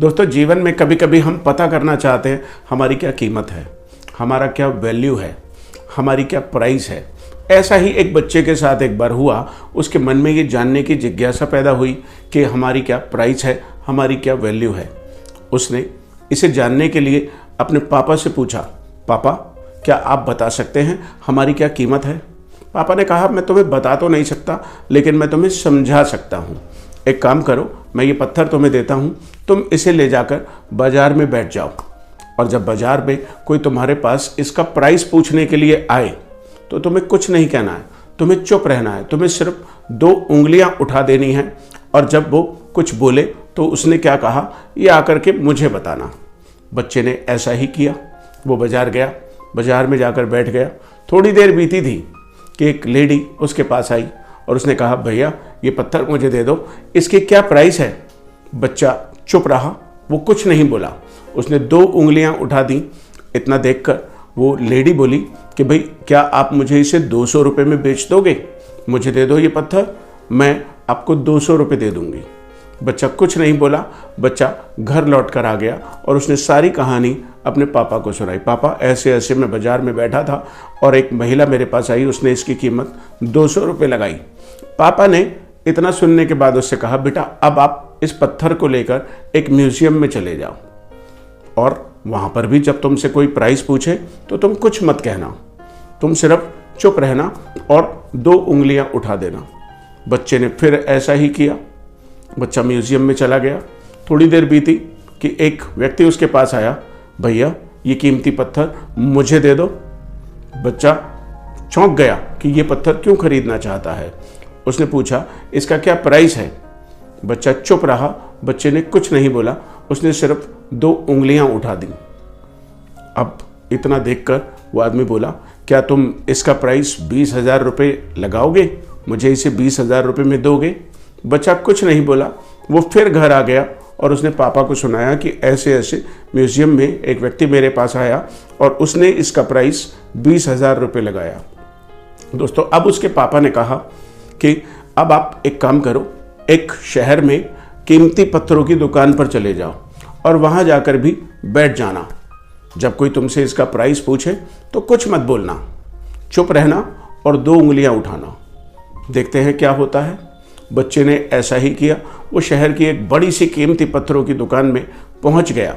दोस्तों, जीवन में कभी कभी हम पता करना चाहते हैं हमारी क्या कीमत है, हमारा क्या वैल्यू है, हमारी क्या प्राइस है। ऐसा ही एक बच्चे के साथ एक बार हुआ। उसके मन में ये जानने की जिज्ञासा पैदा हुई कि हमारी क्या प्राइस है, हमारी क्या वैल्यू है। उसने इसे जानने के लिए अपने पापा से पूछा, पापा क्या आप बता सकते हैं हमारी क्या कीमत है। पापा ने कहा, मैं तुम्हें बता तो नहीं सकता, लेकिन मैं तुम्हें समझा सकता हूँ। एक काम करो, मैं ये पत्थर तुम्हें देता हूँ, तुम इसे ले जाकर बाजार में बैठ जाओ, और जब बाजार में कोई तुम्हारे पास इसका प्राइस पूछने के लिए आए तो तुम्हें कुछ नहीं कहना है, तुम्हें चुप रहना है। तुम्हें सिर्फ 2 उंगलियां उठा देनी है, और जब वो कुछ बोले तो उसने क्या कहा ये आकर के मुझे बताना। बच्चे ने ऐसा ही किया। वो बाजार गया, बाजार में जाकर बैठ गया। थोड़ी देर बीती थी कि एक लेडी उसके पास आई और उसने कहा, भैया ये पत्थर मुझे दे दो, इसकी क्या प्राइस है। बच्चा चुप रहा, वो कुछ नहीं बोला। उसने 2 उंगलियां उठा दी। इतना देखकर वो लेडी बोली कि भाई क्या आप मुझे इसे 200 रुपये में बेच दोगे, मुझे दे दो ये पत्थर, मैं आपको 200 रुपये दे दूंगी। बच्चा कुछ नहीं बोला। बच्चा घर लौट कर आ गया और उसने सारी कहानी अपने पापा को सुनाई। पापा ऐसे ऐसे मैं बाजार में बैठा था और एक महिला मेरे पास आई, उसने इसकी कीमत 200 रुपये लगाई। पापा ने इतना सुनने के बाद उससे कहा, बेटा अब आप इस पत्थर को लेकर एक म्यूजियम में चले जाओ, और वहाँ पर भी जब तुमसे कोई प्राइस पूछे तो तुम कुछ मत कहना, तुम सिर्फ चुप रहना और 2 उंगलियां उठा देना। बच्चे ने फिर ऐसा ही किया। बच्चा म्यूजियम में चला गया। थोड़ी देर बीती कि एक व्यक्ति उसके पास आया, भैया ये कीमती पत्थर मुझे दे दो। बच्चा चौंक गया कि ये पत्थर क्यों खरीदना चाहता है। उसने पूछा, इसका क्या प्राइस है। बच्चा चुप रहा। बच्चे ने कुछ नहीं बोला, उसने सिर्फ 2 उंगलियां उठा दी। अब इतना देखकर वो आदमी बोला, क्या तुम इसका प्राइस 20,000 रुपये लगाओगे, मुझे इसे 20,000 रुपये में दोगे। बच्चा कुछ नहीं बोला। वो फिर घर आ गया और उसने पापा को सुनाया कि ऐसे ऐसे म्यूजियम में एक व्यक्ति मेरे पास आया और उसने इसका प्राइस 20,000 रुपये लगाया। दोस्तों, अब उसके पापा ने कहा कि अब आप एक काम करो, एक शहर में कीमती पत्थरों की दुकान पर चले जाओ और वहाँ जाकर भी बैठ जाना। जब कोई तुमसे इसका प्राइस पूछे तो कुछ मत बोलना, चुप रहना और 2 उंगलियां उठाना। देखते हैं क्या होता है। बच्चे ने ऐसा ही किया। वो शहर की एक बड़ी सी कीमती पत्थरों की दुकान में पहुंच गया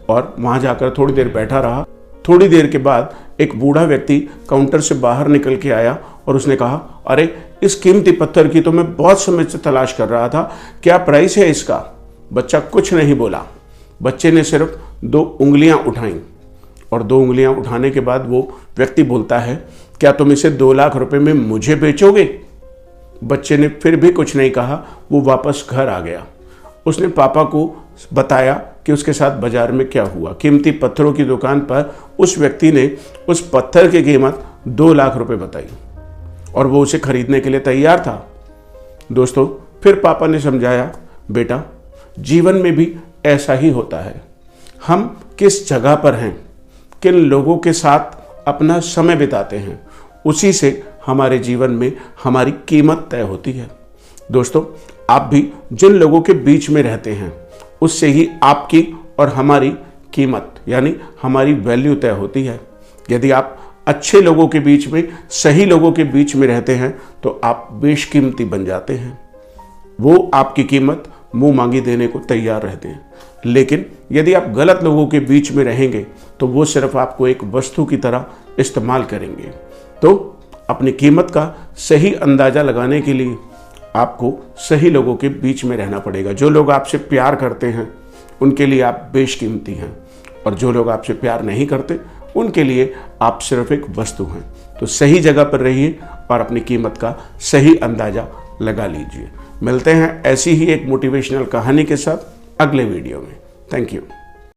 और वहां जाकर थोड़ी देर बैठा रहा। थोड़ी देर के बाद एक बूढ़ा व्यक्ति काउंटर से बाहर निकल के आया और उसने कहा, अरे इस कीमती पत्थर की तो मैं बहुत समय से तलाश कर रहा था, क्या प्राइस है इसका। बच्चा कुछ नहीं बोला। बच्चे ने सिर्फ 2 उंगलियां उठाई, और 2 उंगलियां उठाने के बाद वो व्यक्ति बोलता है, क्या तुम इसे 2 लाख रुपए में मुझे बेचोगे। बच्चे ने फिर भी कुछ नहीं कहा। वो वापस घर आ गया। उसने पापा को बताया कि उसके साथ बाजार में क्या हुआ। कीमती पत्थरों की दुकान पर उस व्यक्ति ने उस पत्थर की कीमत 2 लाख रुपए बताई और वो उसे खरीदने के लिए तैयार था। दोस्तों, फिर पापा ने समझाया, बेटा जीवन में भी ऐसा ही होता है। हम किस जगह पर हैं, किन लोगों के साथ अपना समय बिताते हैं, उसी से हमारे जीवन में हमारी कीमत तय होती है। दोस्तों, आप भी जिन लोगों के बीच में रहते हैं उससे ही आपकी और हमारी कीमत यानी हमारी वैल्यू तय होती है। यदि आप अच्छे लोगों के बीच में, सही लोगों के बीच में रहते हैं तो आप बेशकीमती बन जाते हैं। वो आपकी कीमत मुंह मांगी देने को तैयार रहते हैं। लेकिन यदि आप गलत लोगों के बीच में रहेंगे तो वो सिर्फ आपको एक वस्तु की तरह इस्तेमाल करेंगे। तो अपनी कीमत का सही अंदाज़ा लगाने के लिए आपको सही लोगों के बीच में रहना पड़ेगा। जो लोग आपसे प्यार करते हैं उनके लिए आप बेशकीमती हैं, और जो लोग आपसे प्यार नहीं करते उनके लिए आप सिर्फ एक वस्तु हैं। तो सही जगह पर रहिए और अपनी कीमत का सही अंदाज़ा लगा लीजिए। मिलते हैं ऐसी ही एक मोटिवेशनल कहानी के साथ अगले वीडियो में। Thank you.